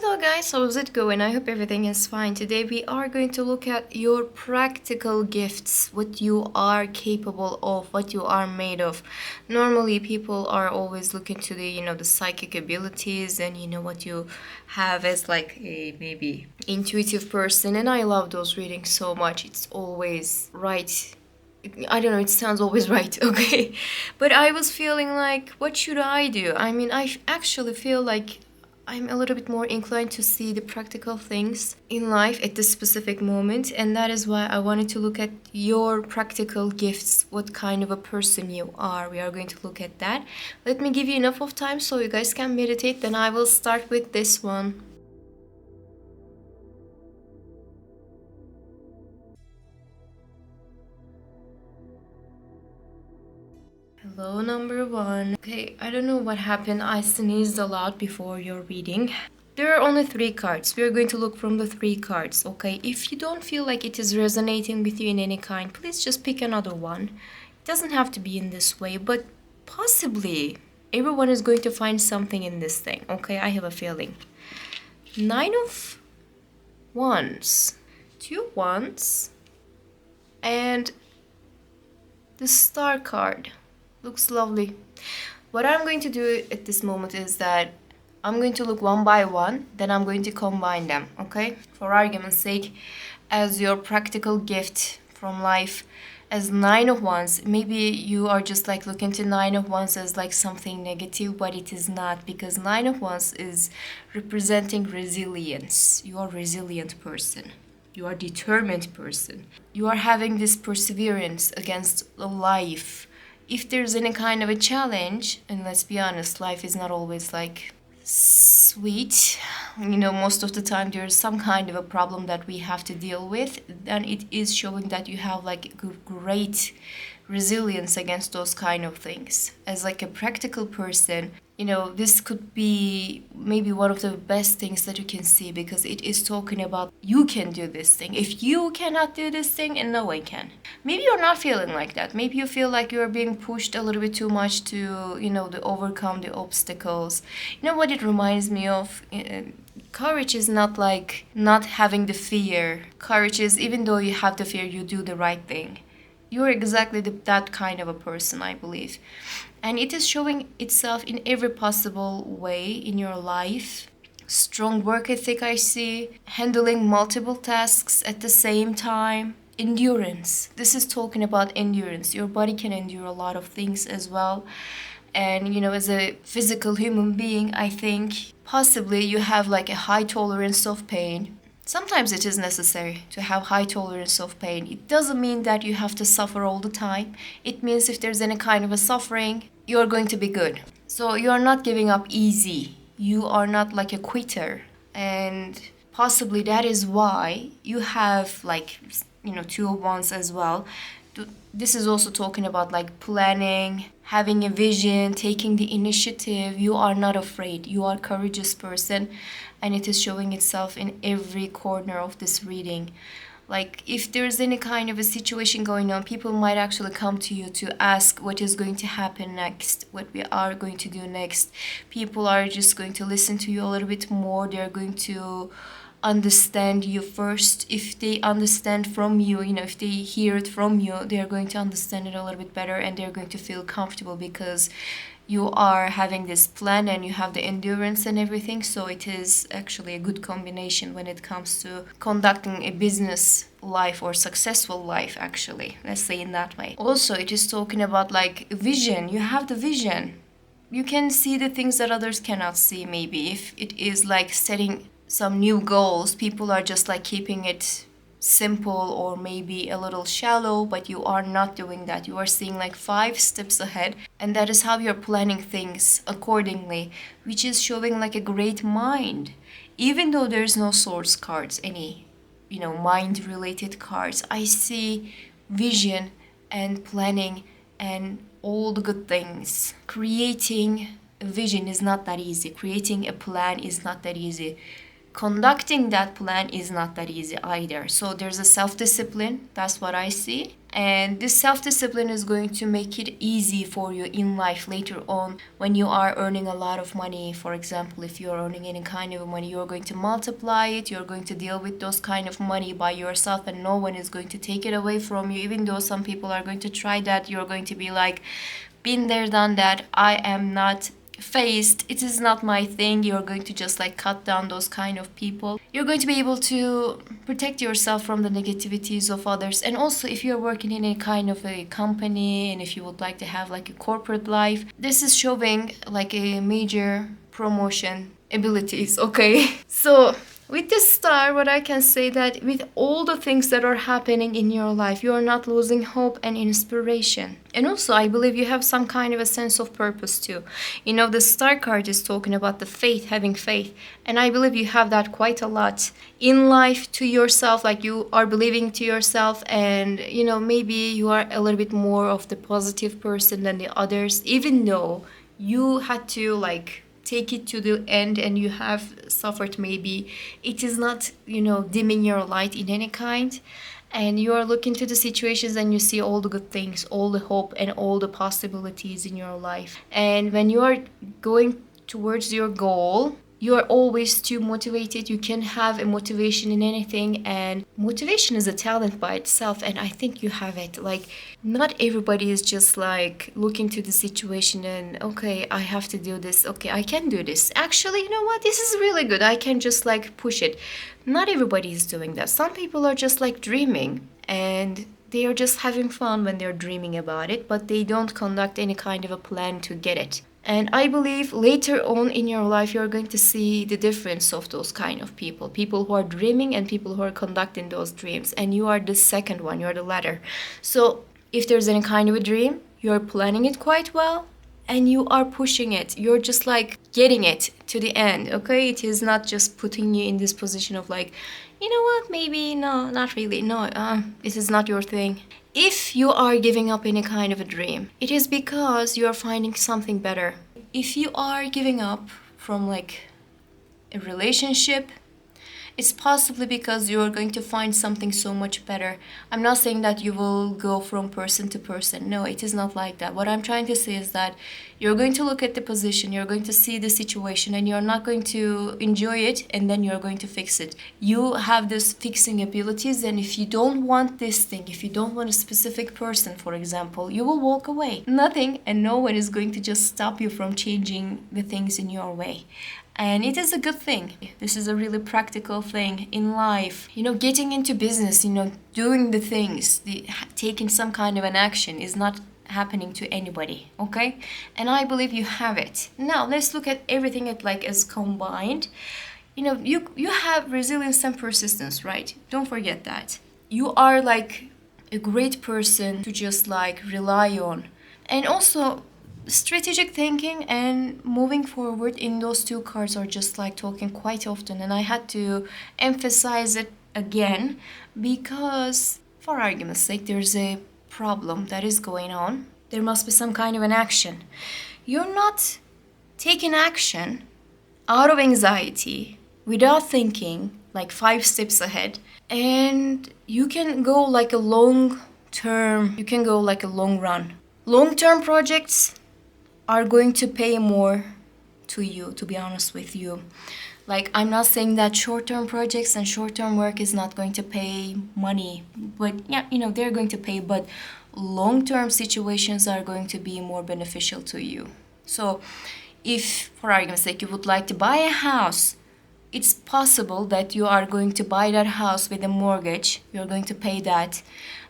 Hello guys, how's it going? I hope everything is fine. Today we are going to look at your practical gifts, what you are capable of, what you are made of. Normally people are always looking to the psychic abilities and what you have as like a maybe intuitive person, and I love those readings so much. It's always right. I don't know, it sounds always right, okay? But I was feeling like, what should I do? I mean, actually feel like I'm a little bit more inclined to see the practical things in life at this specific moment, and that is why I wanted to look at your practical gifts, what kind of a person you are. We are going to look at that. Let me give you enough of time so you guys can meditate, then I will start with this one. Hello, number one. Okay, I don't know what happened. I sneezed a lot before your reading. There are only 3 cards. We are going to look from the 3 cards, okay? If you don't feel like it is resonating with you in any kind, please just pick another one. It doesn't have to be in this way, but possibly everyone is going to find something in this thing, okay? I have a feeling. 9 of Wands, 2 Wands, and the Star card. Looks lovely. What I'm going to do at this moment is that I'm going to look one by one, then I'm going to combine them, okay? For argument's sake, as your practical gift from life, as 9 of Wands, maybe you are just like looking to 9 of Wands as like something negative, but it is not, because 9 of Wands is representing resilience. You are a resilient person. You are a determined person. You are having this perseverance against life. If there's any kind of a challenge, and let's be honest, life is not always like sweet, most of the time there's some kind of a problem that we have to deal with, then it is showing that you have like great resilience against those kind of things. As like a practical person, this could be maybe one of the best things that you can see, because it is talking about you can do this thing. If you cannot do this thing, and no one can. Maybe you're not feeling like that. Maybe you feel like you're being pushed a little bit too much to, to overcome the obstacles. You know what it reminds me of? Courage is not like not having the fear. Courage is, even though you have the fear, you do the right thing. You're exactly that kind of a person, I believe. And it is showing itself in every possible way in your life. Strong work ethic, I see. Handling multiple tasks at the same time. Endurance. This is talking about endurance. Your body can endure a lot of things as well. And, as a physical human being, I think possibly you have like a high tolerance of pain. Sometimes it is necessary to have high tolerance of pain. It doesn't mean that you have to suffer all the time. It means if there's any kind of a suffering, you're going to be good. So you are not giving up easy. You are not like a quitter. And possibly that is why you have like, 2 of Wands as well. This is also talking about like planning, having a vision, taking the initiative. You are not afraid. You are a courageous person, and it is showing itself in every corner of this reading. Like if there's any kind of a situation going on, people might actually come to you to ask what is going to happen next, what we are going to do next. People are just going to listen to you a little bit more. They're going to understand you first. If they understand from you, if they hear it from you, they're going to understand it a little bit better, and they're going to feel comfortable because you are having this plan and you have the endurance and everything. So it is actually a good combination when it comes to conducting a business life or successful life, actually. Let's say in that way. Also, it is talking about like vision. You have the vision. You can see the things that others cannot see, maybe. If it is like setting some new goals, people are just like keeping it simple or maybe a little shallow, but you are not doing that. You are seeing like 5 steps ahead, and that is how you're planning things accordingly, which is showing like a great mind. Even though there's no swords cards, any mind related cards, I see vision and planning and all the good things. Creating a vision is not that easy. Creating a plan is not that easy. conducting that plan is not that easy either. So there's a self-discipline. That's what I see. And this self-discipline is going to make it easy for you in life later on when you are earning a lot of money. For example, if you're earning any kind of money, you're going to multiply it. You're going to deal with those kind of money by yourself, and no one is going to take it away from you. Even though some people are going to try that, you're going to be like, been there, done that. I am not faced, it is not my thing. You're going to just like cut down those kind of people. You're going to be able to protect yourself from the negativities of others. And also, if you're working in a kind of a company, and if you would like to have like a corporate life, this is showing like a major promotion abilities, okay? So with this star, what I can say that with all the things that are happening in your life, you are not losing hope and inspiration. And also, I believe you have some kind of a sense of purpose too. You know, the star card is talking about the faith, having faith. And I believe you have that quite a lot in life to yourself, like you are believing to yourself, and you know, maybe you are a little bit more of the positive person than the others, even though you had to like take it to the end and you have suffered. Maybe it is not, you know, dimming your light in any kind, and you are looking to the situations and you see all the good things, all the hope and all the possibilities in your life. And when you are going towards your goal, you are always too motivated. You can have a motivation in anything, and motivation is a talent by itself, and I think you have it. Like, not everybody is just like looking to the situation and, okay, I have to do this, okay, I can do this, actually, you know what, this is really good, I can just like push it. Not everybody is doing that. Some people are just like dreaming, and they are just having fun when they're dreaming about it, but they don't conduct any kind of a plan to get it. And I believe later on in your life, you're going to see the difference of those kind of people. People who are dreaming and people who are conducting those dreams. And you are the second one, you're the latter. So if there's any kind of a dream, you're planning it quite well and you are pushing it. You're just like getting it to the end, okay? It is not just putting you in this position of like, you know what, maybe, no, not really, no, this is not your thing. If you are giving up any kind of a dream, it is because you are finding something better. If you are giving up from like a relationship, it's possibly because you are going to find something so much better. I'm not saying that you will go from person to person. No, it is not like that. What I'm trying to say is that you're going to look at the position, you're going to see the situation, and you're not going to enjoy it, and then you're going to fix it. You have this fixing abilities, and if you don't want this thing, if you don't want a specific person, for example, you will walk away. Nothing and no one is going to just stop you from changing the things in your way. And it is a good thing. This is a really practical thing in life. You know, getting into business, you know, doing the things, taking some kind of an action is not happening to anybody, okay? And I believe you have it. Now, let's look at everything as combined. You know, you have resilience and persistence, right? Don't forget that. You are like a great person to just like rely on. And also, strategic thinking and moving forward in those two cards are just like talking quite often, and I had to emphasize it again because, for argument's sake, there's a problem that is going on. There must be some kind of an action. You're not taking action out of anxiety without thinking like 5 steps ahead, and you can go like a long term, you can go like a long run. Long-term projects are going to pay more to you, to be honest with you. Like, I'm not saying that short-term projects and short-term work is not going to pay money, but yeah, you know, they're going to pay, but long-term situations are going to be more beneficial to you. So if, for argument's sake, you would like to buy a house, it's possible that you are going to buy that house with a mortgage. You're going to pay that,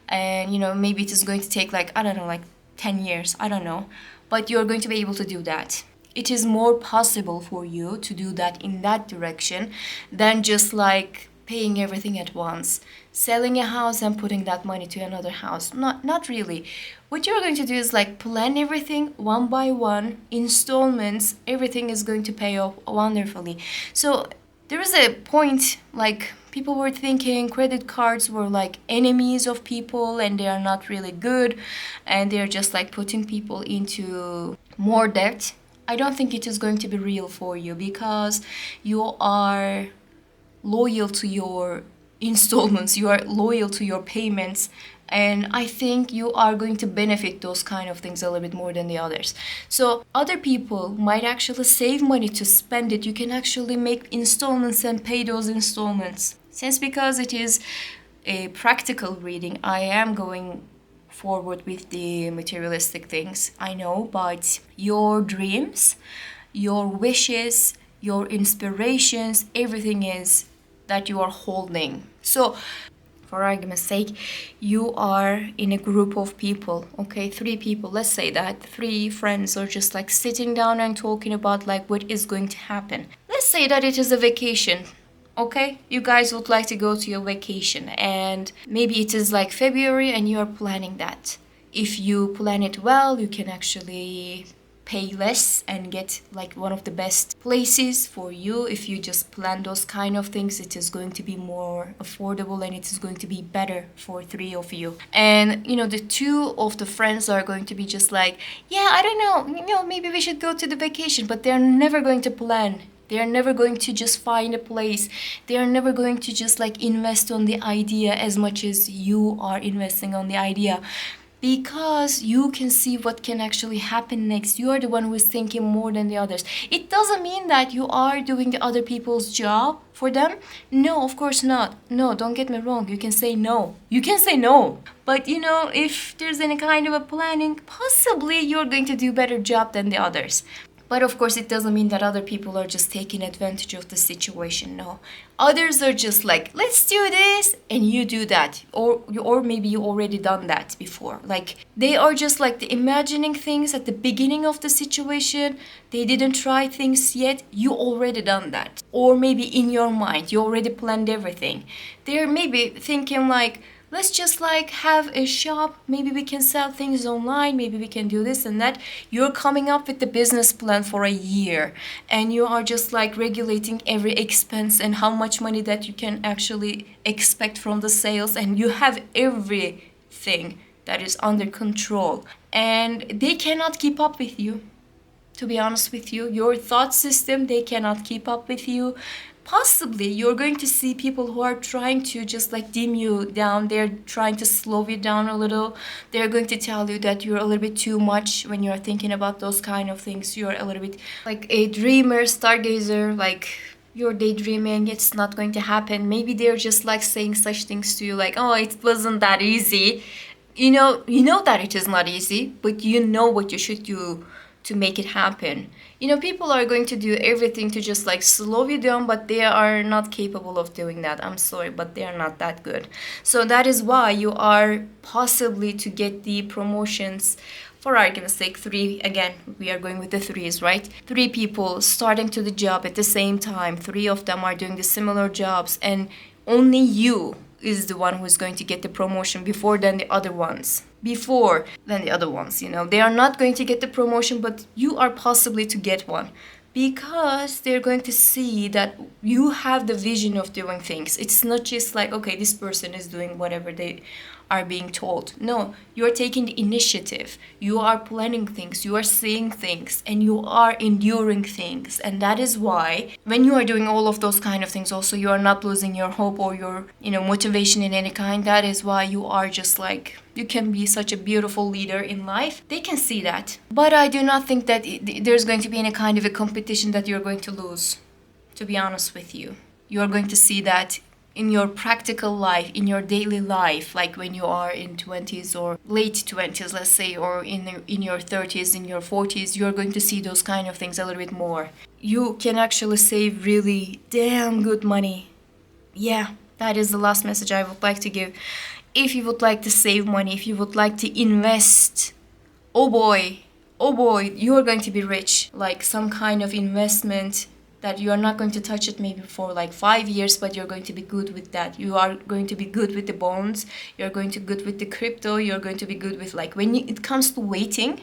and you know, maybe it is going to take like, I don't know, like 10 years, I don't know, but you're going to be able to do that. It is more possible for you to do that in that direction than just like paying everything at once, selling a house and putting that money to another house. Not really. What you're going to do is like plan everything one by one, installments, everything is going to pay off wonderfully. So there is a point, like, people were thinking credit cards were like enemies of people and they are not really good and they're just like putting people into more debt. I don't think it is going to be real for you because you are loyal to your installments, you are loyal to your payments, and I think you are going to benefit those kind of things a little bit more than the others. So other people might actually save money to spend it. You can actually make installments and pay those installments. Since because it is a practical reading, I am going forward with the materialistic things, I know, but your dreams, your wishes, your inspirations, everything is that you are holding. So for argument's sake, you are in a group of people, okay, 3 people, let's say that 3 friends are just like sitting down and talking about like what is going to happen. Let's say that it is a vacation. Okay, you guys would like to go to your vacation, and maybe it is like February and you are planning that. If you plan it well, you can actually pay less and get like one of the best places for you. If you just plan those kind of things, it is going to be more affordable and it is going to be better for 3 of you. And you know, the 2 of the friends are going to be just like, yeah, I don't know, you know, maybe we should go to the vacation, but they're never going to plan. They are never going to just find a place. They are never going to just like invest on the idea as much as you are investing on the idea. Because you can see what can actually happen next. You are the one who is thinking more than the others. It doesn't mean that you are doing the other people's job for them. No, of course not. No, don't get me wrong. You can say no. You can say no. But you know, if there's any kind of a planning, possibly you're going to do a better job than the others. But of course, it doesn't mean that other people are just taking advantage of the situation. No. Others are just like, let's do this, and you do that. Or maybe you already done that before. Like, they are just like imagining things at the beginning of the situation. They didn't try things yet. You already done that. Or maybe in your mind, you already planned everything. They're maybe thinking like, let's just like have a shop. Maybe we can sell things online. Maybe we can do this and that. You're coming up with the business plan for a year, and you are just like regulating every expense and how much money that you can actually expect from the sales, and you have everything that is under control, and they cannot keep up with you. To be honest with you, your thought system, they cannot keep up with you. Possibly you're going to see people who are trying to just like dim you down. They're trying to slow you down a little. They're going to tell you that you're a little bit too much when you're thinking about those kind of things. You're a little bit like a dreamer, stargazer, like you're daydreaming, it's not going to happen. Maybe they're just like saying such things to you like, oh, it wasn't that easy. You know that it is not easy, but you know what you should do to make it happen. You know, people are going to do everything to just like slow you down, but they are not capable of doing that. I'm sorry, but they are not that good. So that is why you are possibly to get the promotions. For argument's sake, 3, again, we are going with the 3s, right? 3 people starting to the job at the same time. 3 of them are doing the similar jobs, and only you is the one who is going to get the promotion before than the other ones. Before than the other ones, you know. They are not going to get the promotion, but you are possibly to get one. Because they're going to see that you have the vision of doing things. It's not just like, okay, this person is doing whatever they are being told. No, you're taking the initiative. You are planning things, you are seeing things, and you are enduring things. And that is why when you are doing all of those kind of things, also you are not losing your hope or your, you know, motivation in any kind. That is why you are just like, you can be such a beautiful leader in life. They can see that. But I do not think that there's going to be any kind of a competition that you're going to lose, to be honest with you. You're going to see that in your practical life, in your daily life, like when you are in 20s or late 20s, let's say, or in your 30s, in your 40s, you're going to see those kind of things a little bit more. You can actually save really damn good money. Yeah, that is the last message I would like to give. If you would like to save money, if you would like to invest, oh boy, you are going to be rich. Like some kind of investment that you are not going to touch it maybe for like 5 years, but you're going to be good with that. You are going to be good with the bonds. You're going to be good with the crypto. You're going to be good with like when it comes to waiting,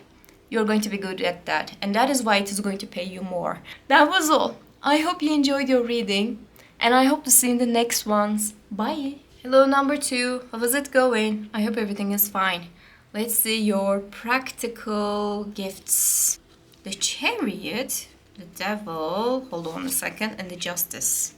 you're going to be good at that. And that is why it is going to pay you more. That was all. I hope you enjoyed your reading, and I hope to see you in the next ones. Bye. Hello, number 2. How is it going? I hope everything is fine. Let's see your practical gifts. The Chariot, the Devil, hold on a second, and the Justice.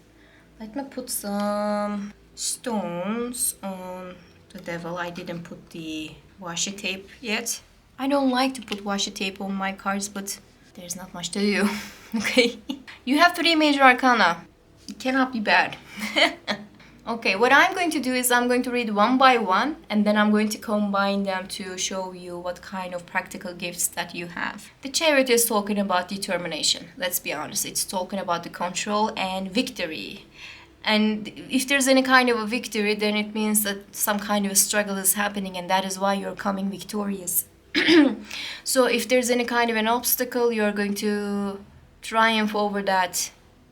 Let me put some stones on the devil. I didn't put the washi tape yet. I don't like to put washi tape on my cards, but there's not much to do. Okay. You have 3 major arcana. It cannot be bad. Okay, what I'm going to do is I'm going to read one by one, and then I'm going to combine them to show you what kind of practical gifts that you have. The Chariot is talking about determination. Let's be honest, it's talking about the control and victory. And if there's any kind of a victory, then it means that some kind of a struggle is happening, and that is why you're coming victorious. So if there's any kind of an obstacle, you're going to triumph over that.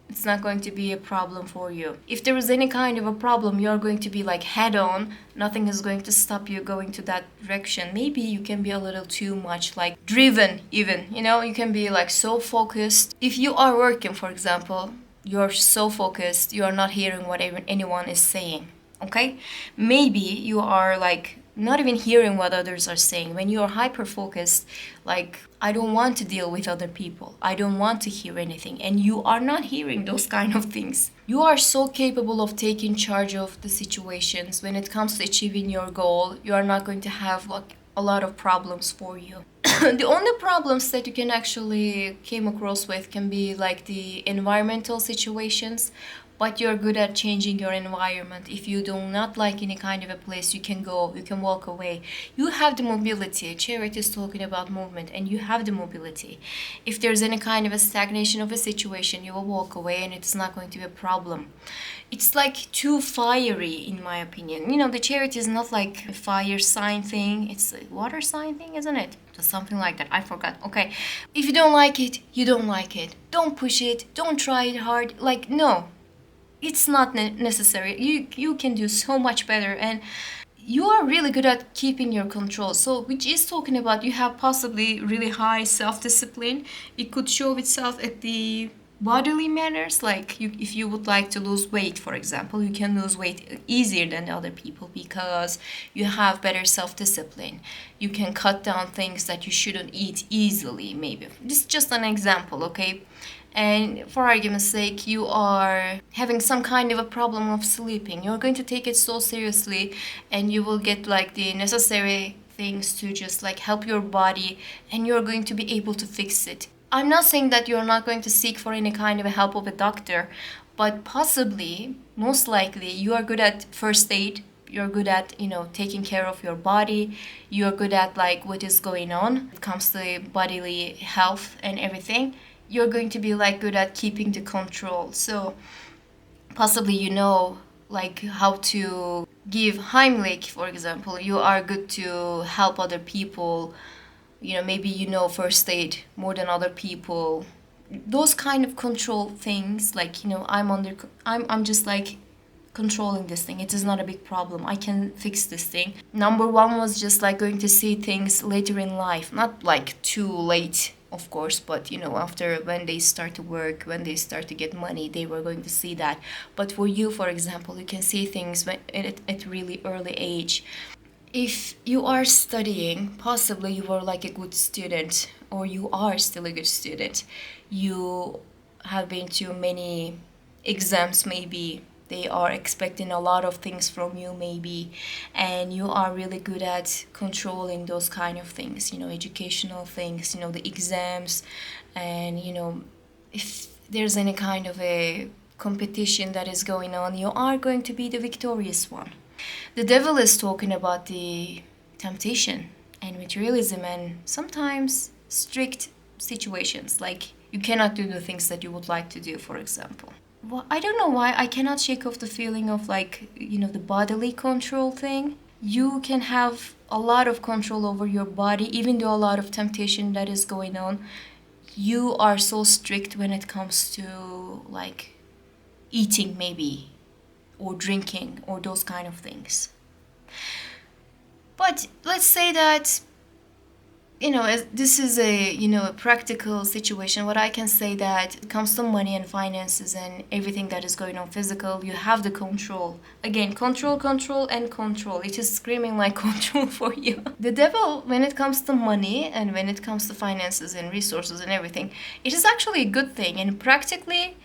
It's not going to be a problem for you. If there is any kind of a problem, you're going to be like head on. Nothing is going to stop you going to that direction. Maybe you can be a little too much like driven even, you know, you can be like so focused. If you are working, for example, you're so focused, you are not hearing what anyone is saying, okay? Maybe you are like not even hearing what others are saying. When you are hyper focused, like, I don't want to deal with other people, I don't want to hear anything, and you are not hearing those kind of things. You are so capable of taking charge of the situations. When it comes to achieving your goal, you are not going to have like a lot of problems for you. The only problems that you can actually came across with can be like the environmental situations, but you're good at changing your environment. If you do not like any kind of a place, you can go, you can walk away. You have the mobility. Chariot is talking about movement, and you have the mobility. If there's any kind of a stagnation of a situation, you will walk away and it's not going to be a problem. It's like too fiery in my opinion. You know, the Chariot is not like a fire sign thing, it's a water sign thing, isn't it? Just something like that, I forgot. Okay, if you don't like it, you don't like it. Don't push it, don't try it hard. Like, no, it's not necessary. You can do so much better, and you are really good at keeping your control. So which is talking about you have possibly really high self-discipline. It could show itself at the bodily manners, like if you would like to lose weight, for example, you can lose weight easier than other people because you have better self-discipline. You can cut down things that you shouldn't eat easily, maybe. This is just an example, okay? And for argument's sake, you are having some kind of a problem of sleeping. You're going to take it so seriously, and you will get like the necessary things to just like help your body, and you're going to be able to fix it. I'm not saying that you're not going to seek for any kind of a help of a doctor, but possibly, most likely, you are good at first aid. You're good at, you know, taking care of your body. You're good at like what is going on when it comes to bodily health and everything. You're going to be like good at keeping the control. So possibly, you know, like how to give Heimlich, for example. You are good to help other people. You know, maybe you know first aid more than other people. Those kind of control things, like, you know, I'm just like controlling this thing. It is not a big problem. I can fix this thing. Number one was just like going to see things later in life. Not like too late, of course, but you know, after when they start to work, when they start to get money, they were going to see that. But for you, for example, you can see things at really early age. If you are studying, possibly you were like a good student, or you are still a good student. You have been to many exams, maybe. They are expecting a lot of things from you, maybe. And you are really good at controlling those kind of things, you know, educational things, you know, the exams. And, you know, if there's any kind of a competition that is going on, you are going to be the victorious one. The devil is talking about the temptation and materialism and sometimes strict situations, like you cannot do the things that you would like to do, for example. Well, I don't know why I cannot shake off the feeling of like, you know, the bodily control thing. You can have a lot of control over your body, even though a lot of temptation that is going on. You are so strict when it comes to like eating, maybe, or drinking, or those kind of things. But let's say that, you know, as this is a, you know, a practical situation. What I can say that it comes to money and finances and everything that is going on physical, you have the control. Again, control, control, and control. It is screaming like control for you. The devil, when it comes to money and when it comes to finances and resources and everything, it is actually a good thing. And practically,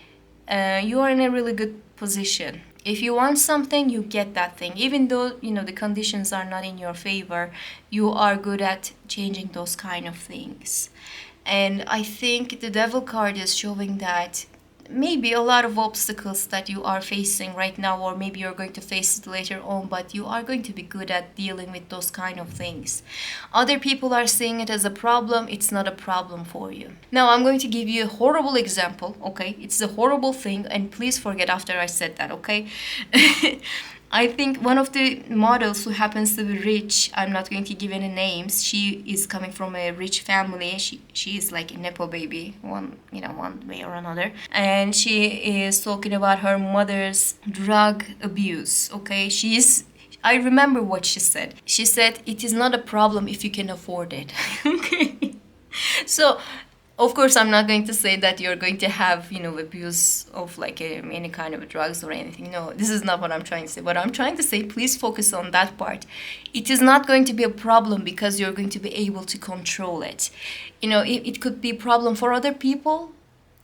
you are in a really good position. If you want something, you get that thing. Even though, the conditions are not in your favor, you are good at changing those kind of things. And I think the devil card is showing that maybe a lot of obstacles that you are facing right now, or maybe you're going to face it later on, but you are going to be good at dealing with those kind of things. Other people are seeing it as a problem. It's not a problem for you. Now I'm going to give you a horrible example, okay? It's a horrible thing, and please forget after I said that, okay? I think one of the models who happens to be rich, I'm not going to give any names. She is coming from a rich family. She is like a nepo baby, one way or another. And she is talking about her mother's drug abuse. Okay, I remember what she said. She said it is not a problem if you can afford it. Okay. So of course, I'm not going to say that you're going to have, abuse of like any kind of drugs or anything. No, this is not what I'm trying to say. What I'm trying to say, please focus on that part. It is not going to be a problem because you're going to be able to control it. It could be a problem for other people.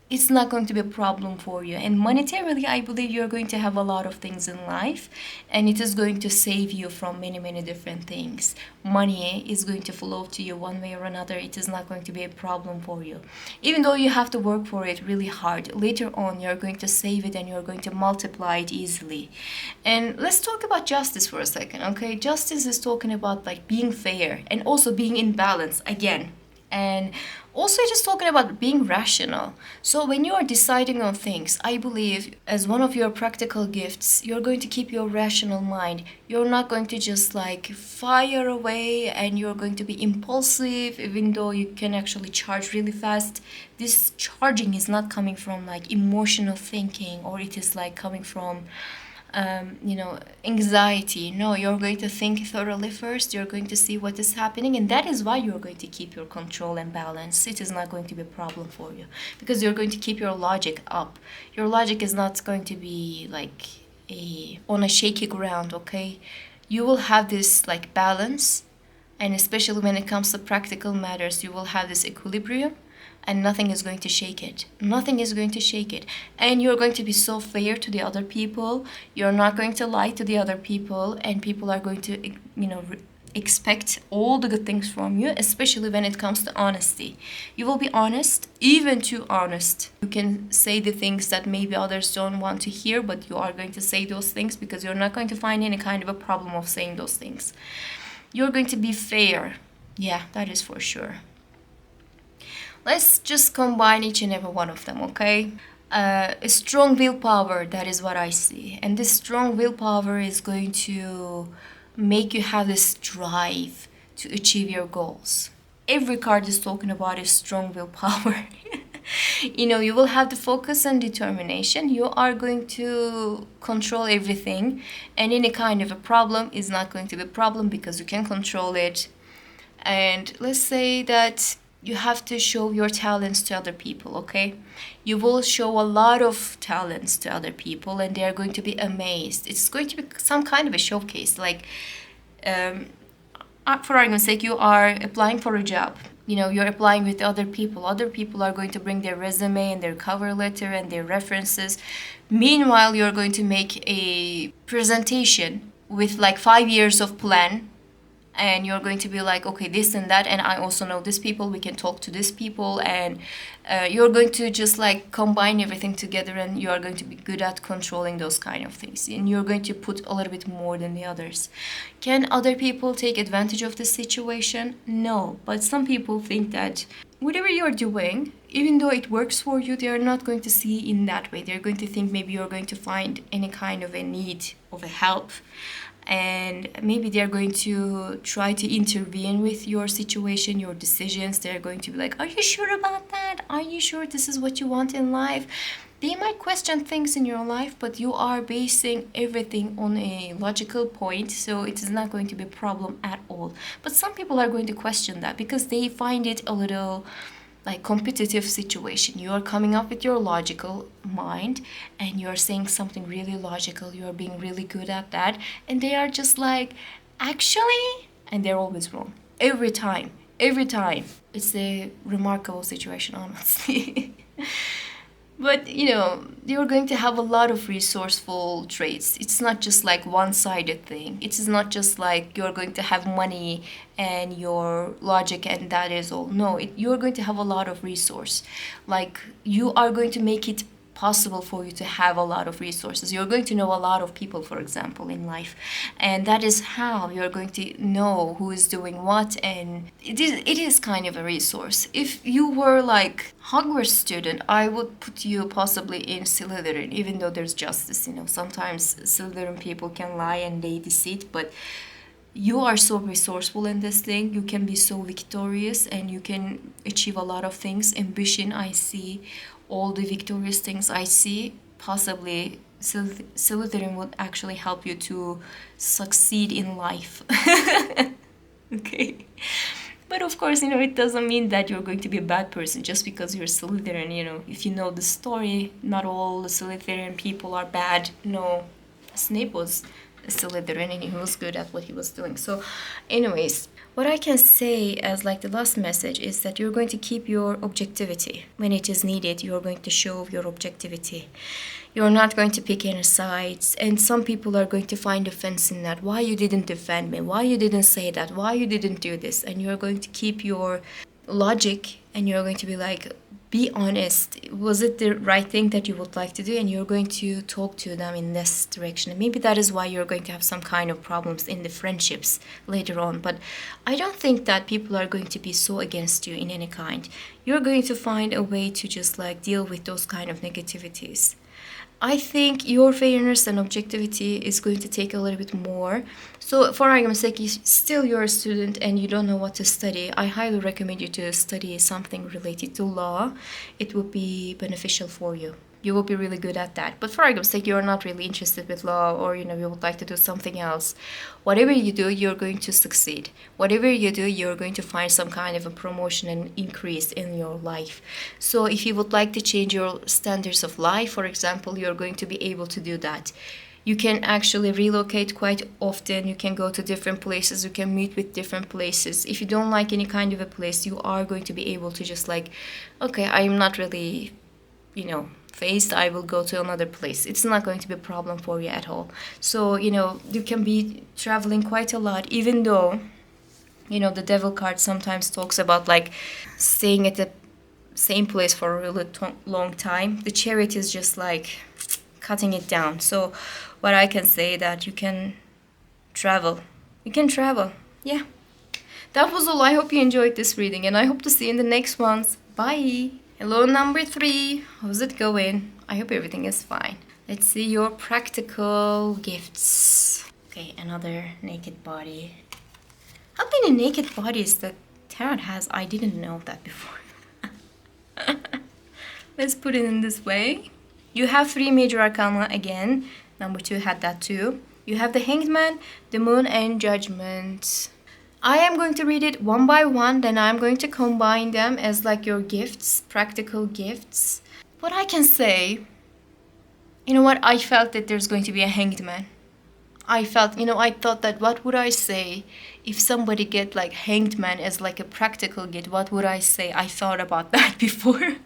It's not going to be a problem for you. And monetarily, I believe you're going to have a lot of things in life, and it is going to save you from many, many different things. Money is going to flow to you one way or another. It is not going to be a problem for you. Even though you have to work for it really hard, later on, you're going to save it and you're going to multiply it easily. And let's talk about justice for a second, okay? Justice is talking about like being fair and also being in balance again. And also just talking about being rational. So when you are deciding on things, I believe as one of your practical gifts, you're going to keep your rational mind. You're not going to just like fire away, and you're going to be impulsive even though you can actually charge really fast. This charging is not coming from like emotional thinking, or it is like coming from anxiety. No, you're going to think thoroughly first. You're going to see what is happening, and that is why you're going to keep your control and balance. It is not going to be a problem for you because you're going to keep your logic up. Your logic is not going to be like on a shaky ground, okay? You will have this like balance, and especially when it comes to practical matters, you will have this equilibrium. And nothing is going to shake it. Nothing is going to shake it. And you're going to be so fair to the other people. You're not going to lie to the other people. And people are going to, expect all the good things from you, especially when it comes to honesty. You will be honest, even too honest. You can say the things that maybe others don't want to hear, but you are going to say those things because you're not going to find any kind of a problem of saying those things. You're going to be fair. Yeah, that is for sure. Let's just combine each and every one of them, okay? A strong willpower, that is what I see. And this strong willpower is going to make you have this drive to achieve your goals. Every card is talking about is strong willpower. You will have the focus and determination. You are going to control everything. And any kind of a problem is not going to be a problem because you can control it. And let's say that you have to show your talents to other people, okay? You will show a lot of talents to other people, and they are going to be amazed. It's going to be some kind of a showcase. Like, for argument's sake, you are applying for a job. You're applying with other people. Other people are going to bring their resume and their cover letter and their references. Meanwhile, you're going to make a presentation with like 5 years of plan. And you're going to be like, okay, this and that, and I also know this people, we can talk to these people, and you're going to just like combine everything together, and you are going to be good at controlling those kind of things, and you're going to put a little bit more than the others. Can other people take advantage of this situation? No, but some people think that whatever you're doing, even though it works for you, they are not going to see in that way. They're going to think maybe you're going to find any kind of a need of a help. And maybe they're going to try to intervene with your situation, your decisions. They're going to be like, are you sure about that? Are you sure this is what you want in life? They might question things in your life, but you are basing everything on a logical point, so it is not going to be a problem at all. But some people are going to question that because they find it a little like competitive situation. You are coming up with your logical mind and you're saying something really logical. You are being really good at that. And they are just like, actually, and they're always wrong. Every time. It's a remarkable situation, honestly. But you're going to have a lot of resourceful traits. It's not just like one-sided thing. It is not just like you're going to have money and your logic and that is all. No, you're going to have a lot of resource. Like you are going to make it possible for you to have a lot of resources. You're going to know a lot of people, for example, in life, and that is how you're going to know who is doing what, and it is kind of a resource. If you were like Hogwarts student, I would put you possibly in Slytherin, even though there's justice. Sometimes Slytherin people can lie and they deceit, but you are so resourceful in this thing. You can be so victorious and you can achieve a lot of things. Ambition, I see. All the victorious things I see. Possibly Slytherin would actually help you to succeed in life. Okay. But of course, it doesn't mean that you're going to be a bad person just because you're Slytherin. If you know the story, not all the Slytherin people are bad. No, Snape was Slytherin and he was good at what he was doing. So anyways, what I can say as like the last message is that you're going to keep your objectivity. When it is needed, you're going to show your objectivity. You're not going to pick any sides, and some people are going to find offense in that. Why you didn't defend me? Why you didn't say that? Why you didn't do this? And you're going to keep your logic and you're going to be like, be honest. Was it the right thing that you would like to do? And you're going to talk to them in this direction. And maybe that is why you're going to have some kind of problems in the friendships later on. But I don't think that people are going to be so against you in any kind. You're going to find a way to just like deal with those kind of negativities. I think your fairness and objectivity is going to take a little bit more. So for argument's sake, you're a student and you don't know what to study. I highly recommend you to study something related to law. It would be beneficial for you. You will be really good at that. But for argument's sake, you're not really interested with law, or you would like to do something else. Whatever you do, you're going to succeed. Whatever you do, you're going to find some kind of a promotion and increase in your life. So if you would like to change your standards of life, for example, you're going to be able to do that. You can actually relocate quite often. You can go to different places. You can meet with different places. If you don't like any kind of a place, you are going to be able to just like, okay, I'm not really, phased, I will go to another place. It's not going to be a problem for you at all. So, you can be traveling quite a lot, even though, the devil card sometimes talks about like staying at the same place for a really long time. The chariot is just like cutting it down. So what I can say that you can travel. You can travel. Yeah. That was all. I hope you enjoyed this reading and I hope to see you in the next ones. Bye. Hello, number 3. How's it going? I hope everything is fine. Let's see your practical gifts. Okay, another naked body. How many naked bodies the tarot has? I didn't know that before. Let's put it in this way. You have 3 major arcana again. Number 2 had that too. You have the Hanged Man, the Moon, and Judgment. I am going to read it one by one, then I'm going to combine them as like your gifts, practical gifts. What I can say, I felt that there's going to be a Hanged Man. I thought that what would I say if somebody get like Hanged Man as like a practical gift? What would I say? I thought about that before.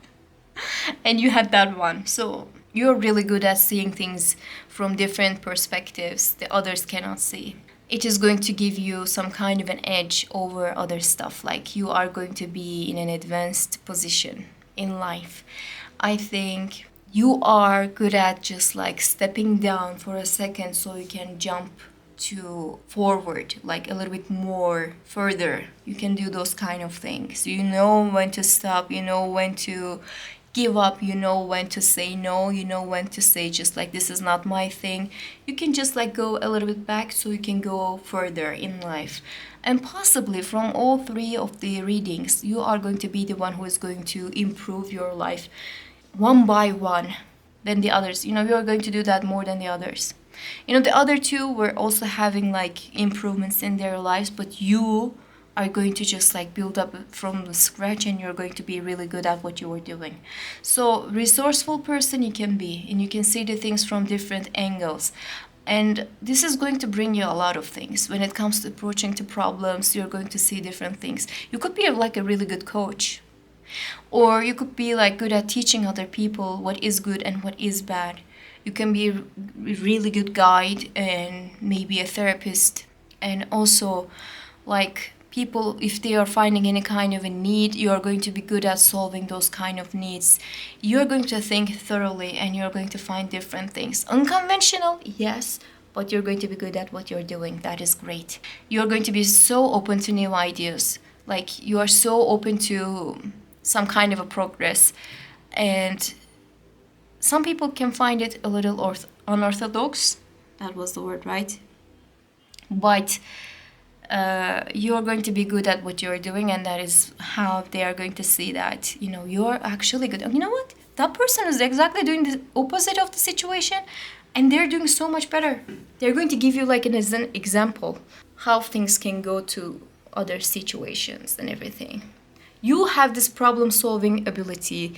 And you had that one. So you're really good at seeing things from different perspectives that others cannot see. It is going to give you some kind of an edge over other stuff. Like you are going to be in an advanced position in life. I think you are good at just like stepping down for a second so you can jump to forward, like a little bit more further. You can do those kind of things. You know when to stop, you know when to give up, you know when to say no, you know when to say just like this is not my thing. You can just like go a little bit back so you can go further in life. And possibly from all 3 of the readings, you are going to be the one who is going to improve your life one by one than the others. You are going to do that more than the others. The other 2 were also having like improvements in their lives, but you are going to just like build up from the scratch and you're going to be really good at what you were doing. So resourceful person you can be, and you can see the things from different angles. And this is going to bring you a lot of things. When it comes to approaching to problems, you're going to see different things. You could be like a really good coach. Or you could be like good at teaching other people what is good and what is bad. You can be a really good guide and maybe a therapist. And also, like, people, if they are finding any kind of a need, you are going to be good at solving those kind of needs. You're going to think thoroughly and you're going to find different things. Unconventional, yes, but you're going to be good at what you're doing. That is great. You're going to be so open to new ideas. Like, you are so open to some kind of a progress. And some people can find it a little unorthodox. That was the word, right? But you're going to be good at what you're doing, and that is how they are going to see that, you know, you're actually good. You know what? That person is exactly doing the opposite of the situation, and they're doing so much better. They're going to give you like an example how things can go to other situations and everything. You have this problem solving ability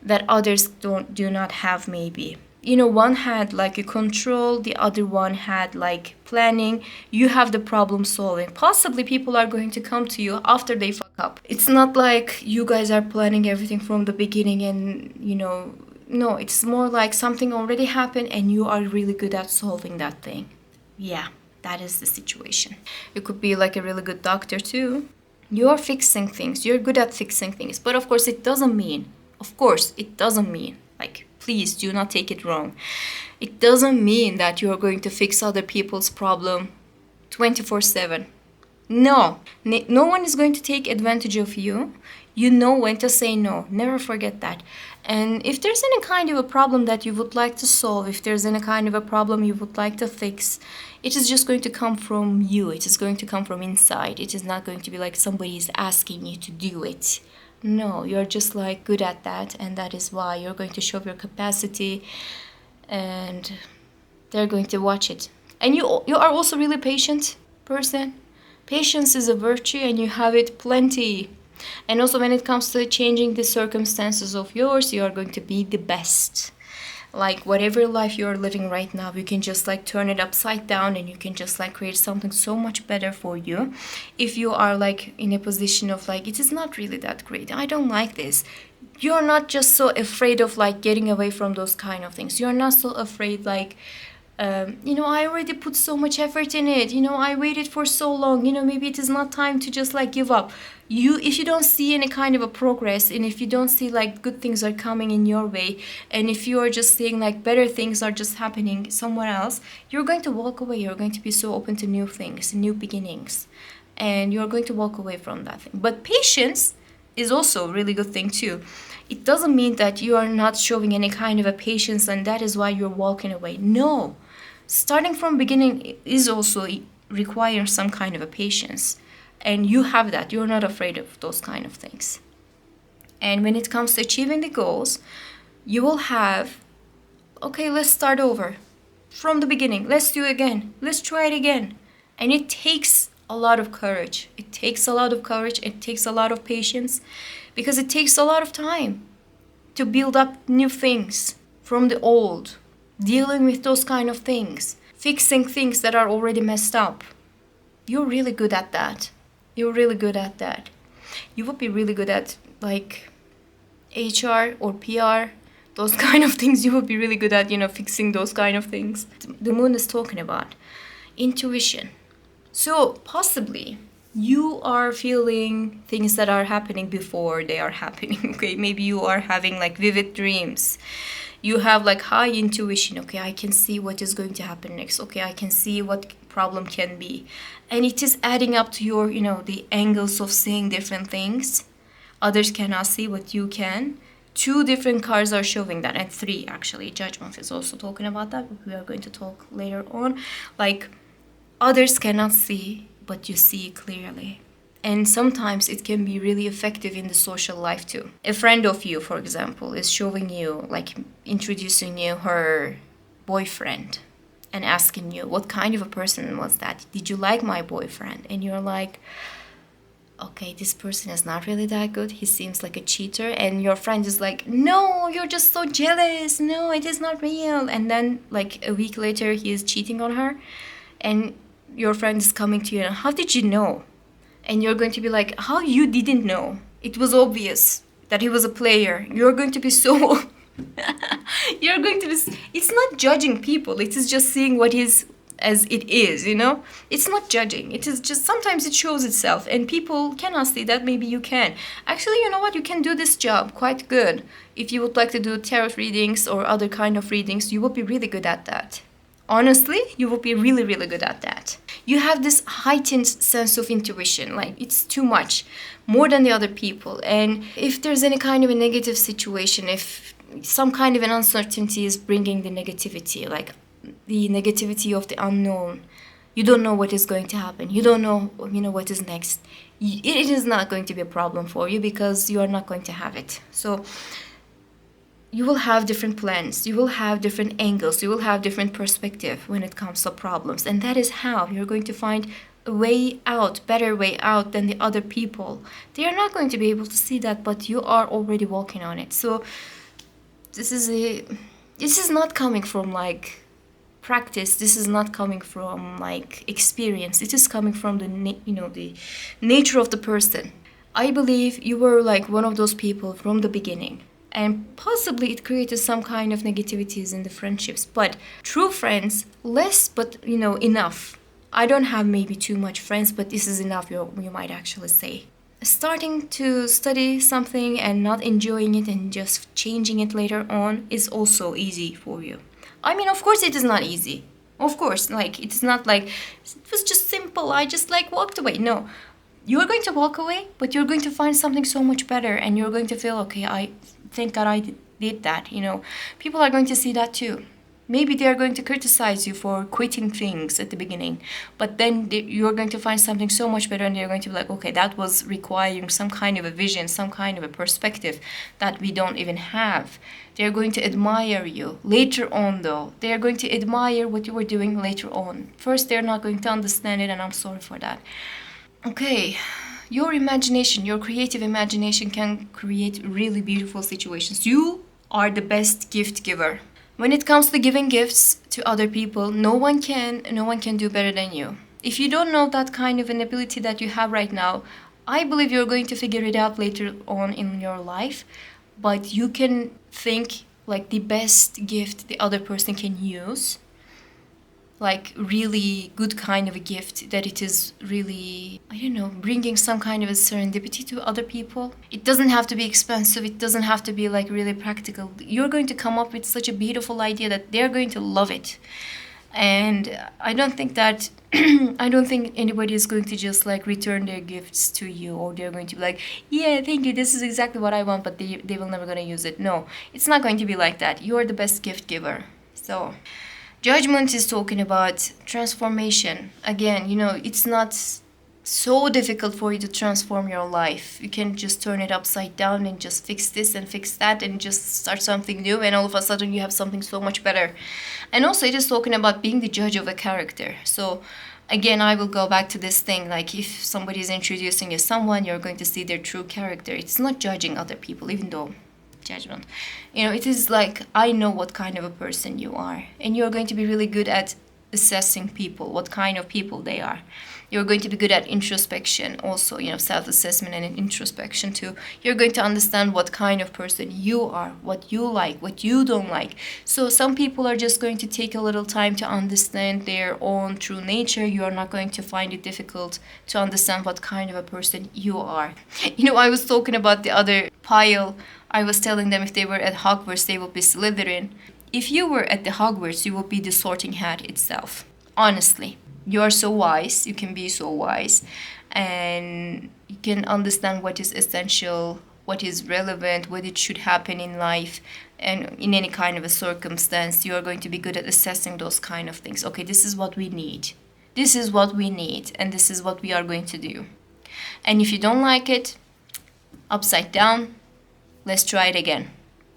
that others do not have, maybe. You know, one had like a control, the other one had like planning. You have the problem solving. Possibly people are going to come to you after they fuck up. It's not like you guys are planning everything from the beginning and, you know, no, it's more like something already happened and you are really good at solving that thing. Yeah, that is the situation. You could be like a really good doctor too. You're fixing things. You're good at fixing things. But of course, it doesn't mean, like, please do not take it wrong. It doesn't mean that you're going to fix other people's problem 24/7. No. No one is going to take advantage of you. You know when to say no. Never forget that. And if there's any kind of a problem that you would like to solve, if there's any kind of a problem you would like to fix, it is just going to come from you. It is going to come from inside. It is not going to be like somebody is asking you to do it. No, you're just like good at that, and that is why you're going to show your capacity, and they're going to watch it. And you are also really patient person. Patience is a virtue, and you have it plenty. And also when it comes to changing the circumstances of yours, you are going to be the best. Like, whatever life you're living right now, you can just like turn it upside down, and you can just like create something so much better for you. If you are like in a position of like, it is not really that great, I don't like this, you're not just so afraid of like getting away from those kind of things. You're not so afraid like, you know, I already put so much effort in it, you know, I waited for so long, you know, maybe it is not time to just like give up. If you don't see any kind of a progress, and if you don't see like good things are coming in your way, and if you are just seeing like better things are just happening somewhere else, you're going to walk away. You're going to be so open to new things, new beginnings, and you're going to walk away from that thing. But patience is also a really good thing too. It doesn't mean that you are not showing any kind of a patience and that is why you're walking away. No. Starting from beginning is also requires some kind of a patience, and you have that. You're not afraid of those kind of things. And when it comes to achieving the goals, you will have, okay, let's start over from the beginning. Let's do it again. Let's try it again. And it takes a lot of courage. It takes a lot of courage. It takes a lot of patience, because it takes a lot of time to build up new things from the old. Dealing with those kind of things, fixing things that are already messed up. You're really good at that. You're really good at that. You would be really good at like HR or PR, those kind of things. You would be really good at, you know, fixing those kind of things. The moon is talking about intuition. So possibly you are feeling things that are happening before they are happening. Okay, maybe you are having like vivid dreams. You have like high intuition. Okay, I can see what is going to happen next. Okay, I can see what problem can be. And it is adding up to your, you know, the angles of seeing different things. Others cannot see what you can. 2 different cards are showing that, and 3 actually. Judgment is also talking about that, but we are going to talk later on. Like, others cannot see, but you see clearly. And sometimes it can be really effective in the social life too. A friend of you, for example, is showing you, like introducing you her boyfriend and asking you, what kind of a person was that? Did you like my boyfriend? And you're like, okay, this person is not really that good. He seems like a cheater. And your friend is like, no, you're just so jealous. No, it is not real. And then like a week later, he is cheating on her. And your friend is coming to you and, how did you know? And you're going to be like, how you didn't know? It was obvious. that he was a player, you're going to be so you're going to be, it's not judging people, it is just seeing what is as it is, you know. It's not judging, it is just sometimes it shows itself, and people cannot see that. Maybe you can actually, you know what, you can do this job quite good. If you would like to do tarot readings or other kind of readings, you will be really good at that. Honestly, you will be really, really good at that. You have this heightened sense of intuition, like it's too much, more than the other people. And if there's any kind of a negative situation, if some kind of an uncertainty is bringing the negativity, like the negativity of the unknown, you don't know what is going to happen, you don't know, you know, what is next, it is not going to be a problem for you because you are not going to have it. So you will have different plans, you will have different angles, you will have different perspective when it comes to problems, and that is how you're going to find a way out, better way out than the other people. They are not going to be able to see that, but you are already walking on it. So this is not coming from like practice, this is not coming from like experience, it is coming from the the nature of the person. I believe you were like one of those people from the beginning, and possibly it created some kind of negativities in the friendships, but true friends, less, but enough. I don't have maybe too much friends, but this is enough, you might actually say. Starting to study something and not enjoying it and just changing it later on is also easy for you. I mean, of course it is not easy. Of course, like it's not like it was just simple, I just like walked away. No, you're going to walk away, but you're going to find something so much better, and you're going to feel, okay, I thank God I did that. People are going to see that too. Maybe they are going to criticize you for quitting things at the beginning, but then you're going to find something so much better, and they're going to be like, okay, that was requiring some kind of a vision, some kind of a perspective that we don't even have. They're going to admire you later on, though. They're going to admire what you were doing later on. First, they're not going to understand it, and I'm sorry for that. Okay, your imagination, your creative imagination can create really beautiful situations. You are the best gift giver. When it comes to giving gifts to other people, no one can do better than you. If you don't know that kind of an ability that you have right now, I believe you're going to figure it out later on in your life, but you can think like the best gift the other person can use, like really good kind of a gift that it is really, bringing some kind of a serendipity to other people. It doesn't have to be expensive, it doesn't have to be like really practical. You're going to come up with such a beautiful idea that they're going to love it. And I don't think anybody is going to just like return their gifts to you, or they're going to be like, yeah, thank you, this is exactly what I want, but they will never gonna use it. No, it's not going to be like that. You're the best gift giver. So Judgment is talking about transformation. Again, it's not so difficult for you to transform your life. You can just turn it upside down and just fix this and fix that and just start something new, and all of a sudden you have something so much better. And also it is talking about being the judge of a character. So again, I will go back to this thing, like if somebody is introducing you someone, you're going to see their true character. It's not judging other people, even though judgment, it is like, I know what kind of a person you are, and you're going to be really good at assessing people, what kind of people they are. You're going to be good at introspection also, self-assessment and introspection too. You're going to understand what kind of person you are, what you like, what you don't like. So some people are just going to take a little time to understand their own true nature. You are not going to find it difficult to understand what kind of a person you are. I was talking about the other pile. I was telling them if they were at Hogwarts, they would be Slytherin. If you were at the Hogwarts, you would be the Sorting Hat itself. Honestly. You are so wise. You can be so wise. And you can understand what is essential, what is relevant, what it should happen in life. And in any kind of a circumstance, you are going to be good at assessing those kind of things. Okay, this is what we need. This is what we need. And this is what we are going to do. And if you don't like it, upside down, let's try it again.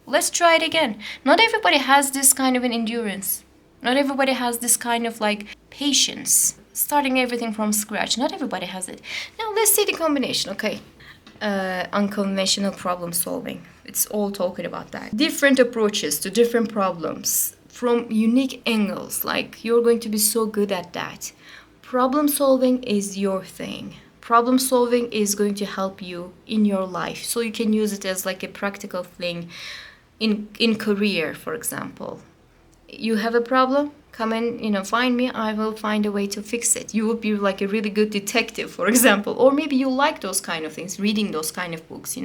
Let's try it again. Not everybody has this kind of an endurance. Not everybody has this kind of like patience. Starting everything from scratch. Not everybody has it. Now let's see the combination, okay? Unconventional problem solving. It's all talking about that. Different approaches to different problems from unique angles. Like you're going to be so good at that. Problem solving is your thing. problem solving is going to help you in your life, so you can use it as like a practical thing in career. For example, you have a problem, come and find me, I will find a way to fix it. You will be like a really good detective, for example. Or maybe you like those kind of things, reading those kind of books,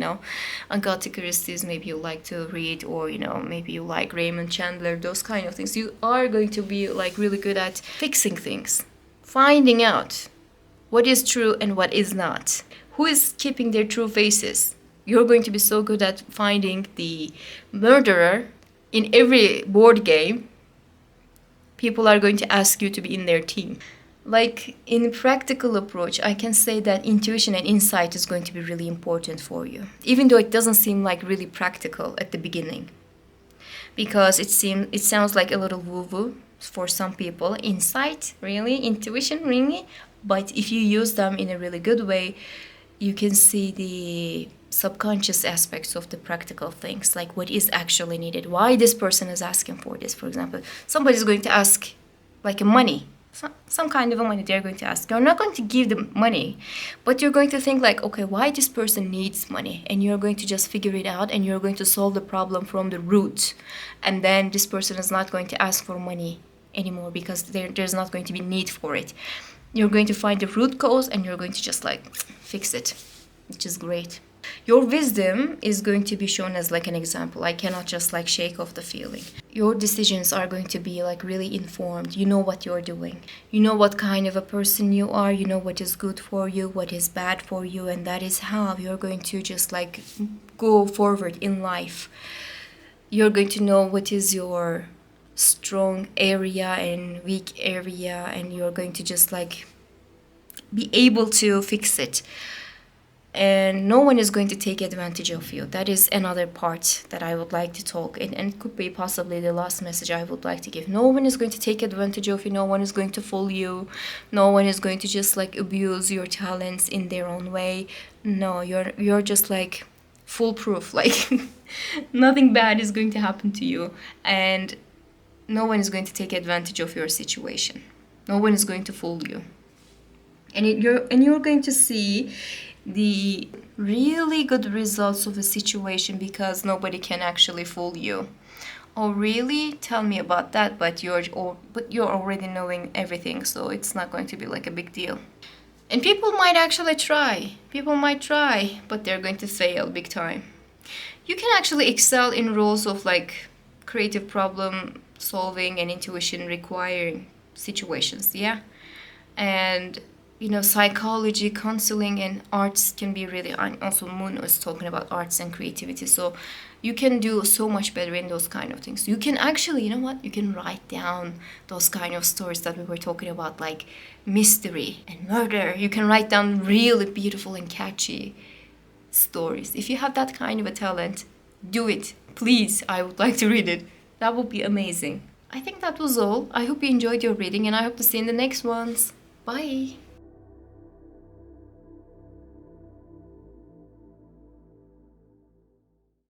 Agatha Christie's, maybe you like to read, or maybe you like Raymond Chandler, those kind of things. You are going to be like really good at fixing things, finding out what is true and what is not, who is keeping their true faces. You're going to be so good at finding the murderer. In every board game, people are going to ask you to be in their team. Like, in practical approach, I can say that intuition and insight is going to be really important for you, even though it doesn't seem like really practical at the beginning, because it sounds like a little woo-woo for some people. Insight, really? Intuition, really? But if you use them in a really good way, you can see the subconscious aspects of the practical things, like what is actually needed, why this person is asking for this. For example, somebody's going to ask like a money, some kind of a money they're going to ask. You're not going to give them money, but you're going to think like, okay, why this person needs money, and you're going to just figure it out, and you're going to solve the problem from the root, and then this person is not going to ask for money anymore because there's not going to be need for it. You're going to find the root cause, and you're going to just like fix it, which is great. Your wisdom is going to be shown as like an example. I cannot just like shake off the feeling. Your decisions are going to be like really informed. You know what you're doing. You know what kind of a person you are. You know what is good for you, what is bad for you, and that is how you're going to just like go forward in life. You're going to know what is your strong area and weak area, and you're going to just like be able to fix it. And no one is going to take advantage of you. That is another part that I would like to talk, and it could be possibly the last message I would like to give. No one is going to take advantage of you. No one is going to fool you. No one is going to just like abuse your talents in their own way. No, you're just like foolproof. Like nothing bad is going to happen to you, and no one is going to take advantage of your situation. No one is going to fool you, and you're going to see the really good results of a situation, because nobody can actually fool you. Oh really? Tell me about that. But you're already knowing everything, so it's not going to be like a big deal. And people might actually try. People might try, but they're going to fail big time. You can actually excel in roles of like creative problem solving and intuition requiring situations, yeah? And psychology, counseling, and arts can be really, also Moon was talking about arts and creativity, so you can do so much better in those kind of things. You can actually, you can write down those kind of stories that we were talking about, like mystery and murder. You can write down really beautiful and catchy stories. If you have that kind of a talent, do it, please. I would like to read it. That would be amazing. I think that was all. I hope you enjoyed your reading, and I hope to see you in the next ones. Bye.